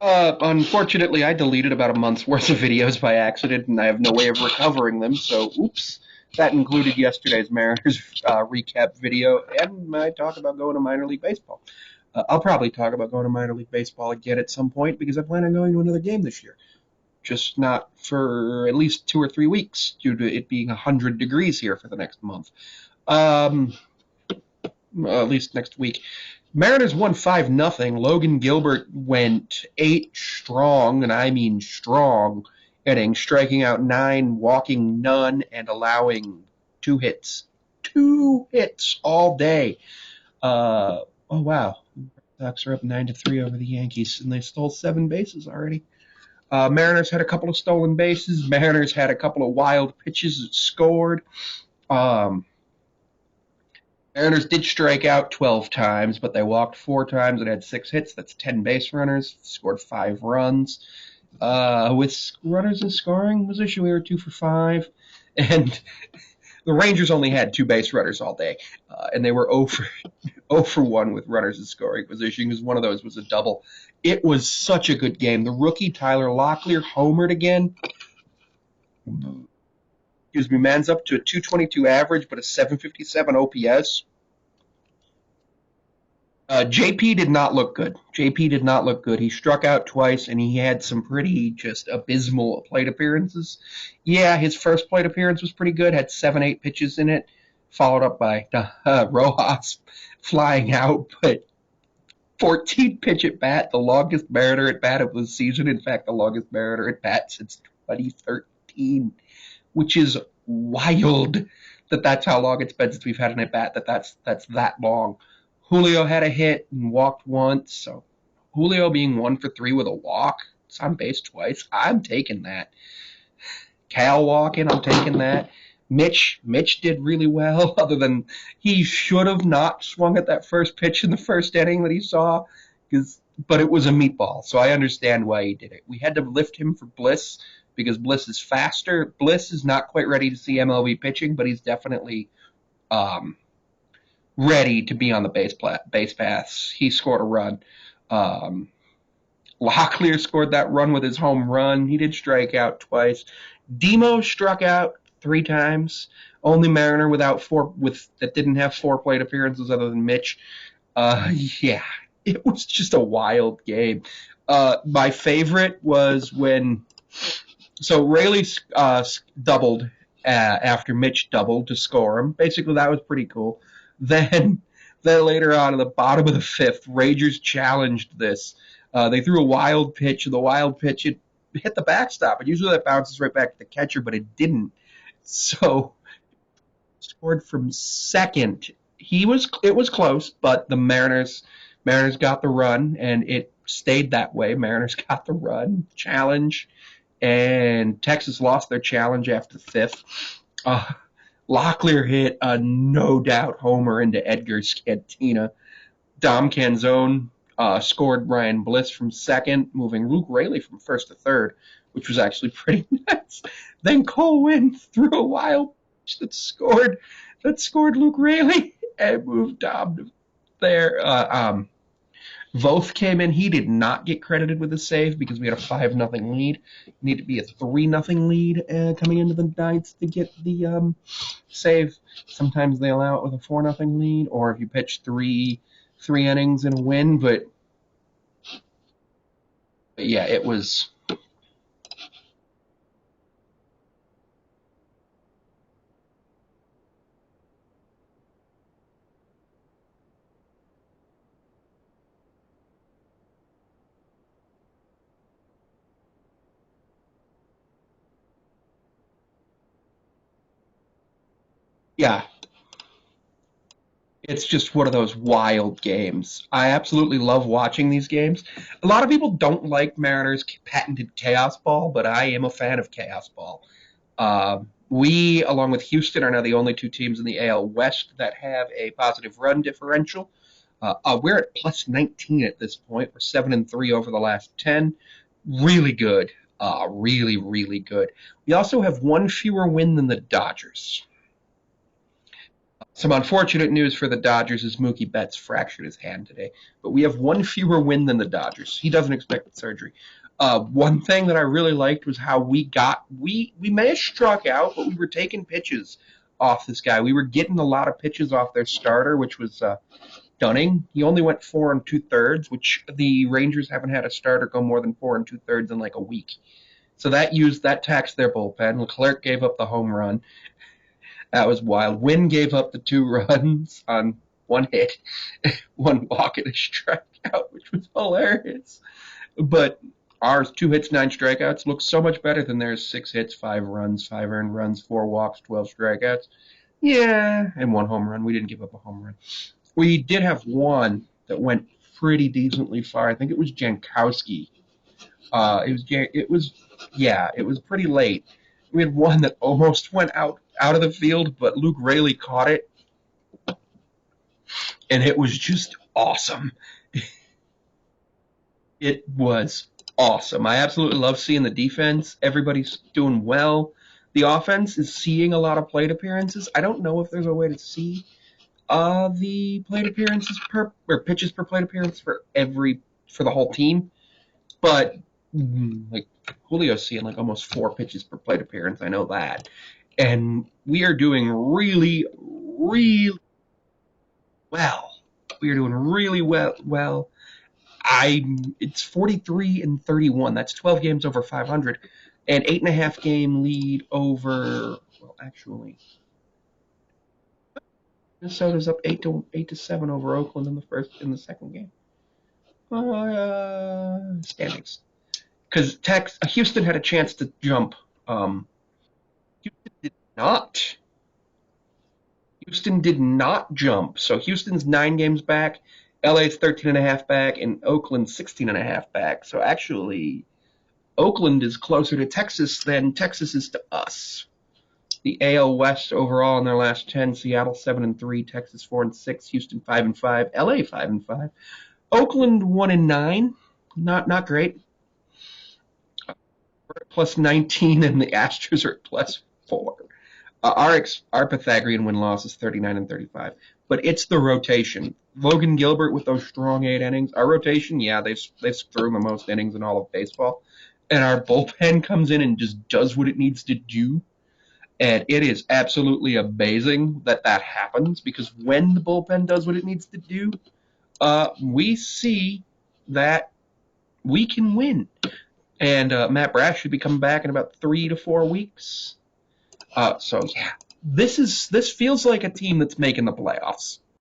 Unfortunately, I deleted about a month's worth of videos by accident, and I have no way of recovering them. So, oops. That included yesterday's Mariners recap video and my talk about going to minor league baseball. I'll probably talk about going to minor league baseball again at some point because I plan on going to another game this year. Just not for at least 2 or 3 weeks due to it being 100 degrees here for the next month. Um, at least next week. Mariners won 5-0. Logan Gilbert went 8 strong, and I mean strong, innings, striking out 9, walking none, and allowing 2 hits. 2 hits all day. Oh, wow. Sox are up 9-3 over the Yankees, and they stole 7 bases already. Mariners had a couple of stolen bases. Mariners had a couple of wild pitches that scored. Um, Mariners did strike out 12 times, but they walked 4 times and had 6 hits. That's 10 base runners, scored 5 runs. With runners in scoring position, we were 2 for 5. And the Rangers only had 2 base runners all day, and they were 0 for 1 with runners in scoring position because one of those was a double. It was such a good game. The rookie Tyler Locklear homered again. Excuse me, man's up to a 222 average, but a 757 OPS. JP did not look good. JP did not look good. He struck out twice, and he had some pretty just abysmal plate appearances. Yeah, his first plate appearance was pretty good. Had 7, 8 pitches in it, followed up by Rojas flying out, but 14 pitch at bat, the longest Mariner at bat of the season. In fact, the longest Mariner at bat since 2013, which is wild that that's how long it's been since we've had an at bat that's that long. Julio had a hit and walked once, so Julio being 1 for 3 with a walk, it's on base twice. I'm taking that. Cal walking, I'm taking that. Mitch did really well, other than he should have not swung at that first pitch in the first inning that he saw, but it was a meatball, so I understand why he did it. We had to lift him for Bliss because Bliss is faster. Bliss is not quite ready to see MLB pitching, but he's definitely ready to be on the base paths. He scored a run. Um, Locklear scored that run with his home run. He did strike out twice. Demo struck out 3 times. Only Mariner that didn't have 4 plate appearances other than Mitch. Yeah, it was just a wild game. My favorite was when Rayleigh doubled after Mitch doubled to score him. Basically, that was pretty cool. Then, then later on in the bottom of the 5th, Rangers challenged this. They threw a wild pitch, and the wild pitch it hit the backstop. And usually that bounces right back to the catcher, but it didn't. So scored from second. It was close, but the Mariners got the run, and it stayed that way. Mariners got the run challenge, and Texas lost their challenge after the 5th. Locklear hit a no-doubt homer into Edgar's Cantina. Dom Canzone scored Ryan Bliss from second, moving Luke Rayleigh from first to third, which was actually pretty nice. Then Cole Winn threw a wild pitch that scored Luke Rayleigh and moved Dom to there. Voth came in. He did not get credited with a save because we had a 5-0 lead. You need to be a 3-0 lead coming into the ninth to get the save. Sometimes they allow it with a 4-0 lead, or if you pitch three innings in a win. But yeah, it was. Yeah, it's just one of those wild games. I absolutely love watching these games. A lot of people don't like Mariners' patented chaos ball, but I am a fan of chaos ball. We, along with Houston, are now the only 2 teams in the AL West that have a positive run differential. We're at plus 19 at this point. We're 7-3 over the last 10. Really good. Really, really good. We also have one fewer win than the Dodgers. Some unfortunate news for the Dodgers is Mookie Betts fractured his hand today, but we have one fewer win than the Dodgers. He doesn't expect the surgery. One thing that I really liked was how we may have struck out, but we were taking pitches off this guy. We were getting a lot of pitches off their starter, which was Dunning. He only went 4 2/3, which the Rangers haven't had a starter go more than 4 2/3 in like a week. So that taxed their bullpen. Leclerc gave up the home run. That was wild. Wynn gave up the 2 runs on one hit, one walk and a strikeout, which was hilarious. But ours, 2 hits, 9 strikeouts, looks so much better than theirs. 6 hits, 5 runs, 5 earned runs, 4 walks, 12 strikeouts. Yeah, and 1 home run. We didn't give up a home run. We did have one that went pretty decently far. I think it was Jankowski. It was pretty late. We had one that almost went out of the field, but Luke Raley caught it, and it was just awesome. It was awesome. I absolutely love seeing the defense. Everybody's doing well. The offense is seeing a lot of plate appearances. I don't know if there's a way to see the plate appearances or pitches per plate appearance for the whole team, but like Julio's seeing like almost 4 pitches per plate appearance. I know that, and we are doing really, really well. We are doing really well. It's 43-31. That's 12 games over 500, and 8.5 game lead over. Well, actually, Minnesota's up 8-7 over Oakland in the second game. Standings, because Houston had a chance to jump. Houston did not. Houston did not jump. So Houston's 9 games back, LA's 13.5 back, and Oakland's 16.5 back. So actually, Oakland is closer to Texas than Texas is to us. The AL West overall in their last 10: Seattle 7-3, Texas 4-6, Houston 5-5, LA 5-5, Oakland 1-9. Not great. We're at plus 19, and the Astros are at plus 4. Our Pythagorean win-loss is 39-35, but it's the rotation. Logan Gilbert with those strong 8 innings. Our rotation, yeah, they've thrown the most innings in all of baseball, and our bullpen comes in and just does what it needs to do, and it is absolutely amazing that happens, because when the bullpen does what it needs to do, we see that we can win. And Matt Brash should be coming back in about 3 to 4 weeks. So yeah, this feels like a team that's making the playoffs.